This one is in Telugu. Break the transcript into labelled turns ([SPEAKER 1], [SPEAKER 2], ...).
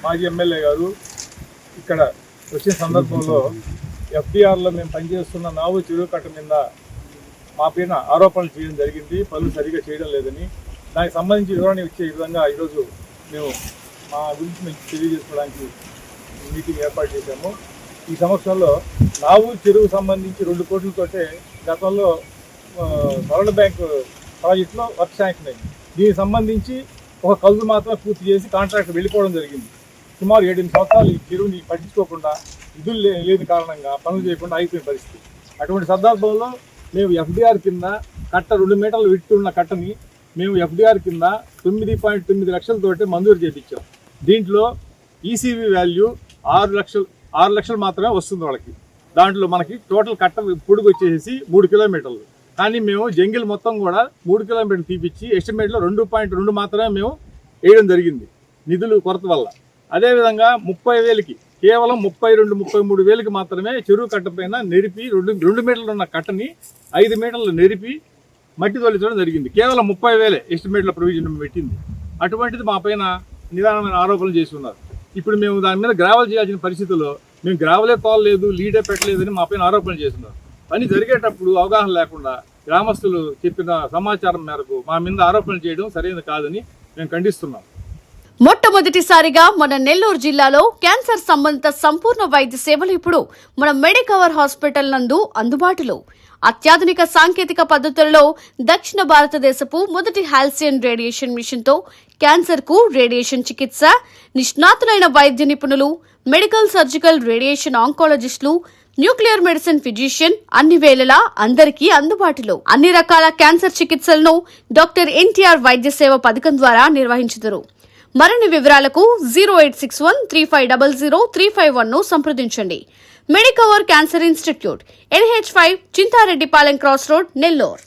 [SPEAKER 1] మాజీ ఎమ్మెల్యే గారు ఇక్కడ వచ్చిన సందర్భంలో ఎఫ్డీఆర్లో మేము పనిచేస్తున్న నావు చెరువు కట్ట మీద మా పైన ఆరోపణలు చేయడం జరిగింది. పనులు సరిగా చేయడం లేదని, దానికి సంబంధించి వివరణ ఇచ్చే విధంగా ఈరోజు మేము మా గురించి మేము తెలియజేసుకోవడానికి మీటింగ్ ఏర్పాటు చేశాము. ఈ సంవత్సరంలో నావు చెరువు సంబంధించి 2 కోట్లతోటే గతంలో వరల్డ్ బ్యాంక్ ప్రాజెక్టులో వర్క్ శాంక్షన్ అయింది. దీనికి సంబంధించి ఒక కలుసు మాత్రమే పూర్తి చేసి కాంట్రాక్ట్ వెళ్ళిపోవడం జరిగింది. సుమారు 7-8 సంవత్సరాలు ఈ చెరువుని పట్టించుకోకుండా, నిధులు లేని కారణంగా పనులు చేయకుండా అయిపోయిన పరిస్థితి. అటువంటి సందర్భంలో మేము ఎఫ్డీఆర్ కింద కట్ట 2 మీటర్లు విట్టున్న కట్టని మేము ఎఫ్డీఆర్ కింద 9.9 లక్షలతోటి మంజూరు చేయించాం. దీంట్లో ఈసీవీ వాల్యూ 6 లక్షలు మాత్రమే వస్తుంది వాళ్ళకి. దాంట్లో మనకి టోటల్ కట్ట పొడుగు వచ్చేసి 3 కిలోమీటర్లు. కానీ మేము జంగిల్ మొత్తం కూడా 3 కిలోమీటర్లు తీపిచ్చి ఎస్టిమేట్లో 2.2 మాత్రమే మేము వేయడం జరిగింది నిధులు కొరత వల్ల. అదేవిధంగా 30,000కి కేవలం 32-33 వేలకి మాత్రమే చెరువు కట్ట పైన నెరిపి 2 మీటర్లు ఉన్న కట్టని 5 మీటర్లు నెరిపి మట్టి తొలించడం జరిగింది. కేవలం 30,000 ఎస్టిమేట్ల ప్రొవిజన్ పెట్టింది. అటువంటిది మా పైన నిదానమైన ఆరోపణలు చేసి ఉన్నారు. ఇప్పుడు మేము దాని మీద గ్రావెల్ చేయాల్సిన పరిస్థితుల్లో మేము గ్రావెలే తోలలేదు, లీడే పెట్టలేదని మా పైన ఆరోపణలు చేస్తున్నారు. పని జరిగేటప్పుడు అవగాహన లేకుండా గ్రామస్తులు చెప్పిన సమాచారం మేరకు మా మీద ఆరోపణలు చేయడం సరైనది కాదని మేము ఖండిస్తున్నాం.
[SPEAKER 2] మొట్టమొదటిసారిగా మన నెల్లూరు జిల్లాలో క్యాన్సర్ సంబంధిత సంపూర్ణ వైద్య సేవలు ఇప్పుడు మన మెడికవర్ హాస్పిటల్ నందు అందుబాటులో. అత్యాధునిక సాంకేతిక పద్ధతుల్లో దక్షిణ భారతదేశపు మొదటి హాల్సియన్ రేడియేషన్ మిషన్ తో క్యాన్సర్ కు రేడియేషన్ చికిత్స, నిష్ణాతులైన వైద్య నిపుణులు, మెడికల్ సర్జికల్ రేడియేషన్ ఆంకాలజిస్టులు, న్యూక్లియర్ మెడిసిన్ ఫిజిషియన్ అన్ని వేళలా అందరికీ అందుబాటులో. అన్ని రకాల క్యాన్సర్ చికిత్సలను డాక్టర్ ఎన్టీఆర్ వైద్య సేవ పథకం ద్వారా నిర్వహించుదురు. మరిన్ని వివరాలకు 086135003551 సంప్రదించండి. Medicover cancer institute, NH5, Chintareddypalem cross road, Nellore.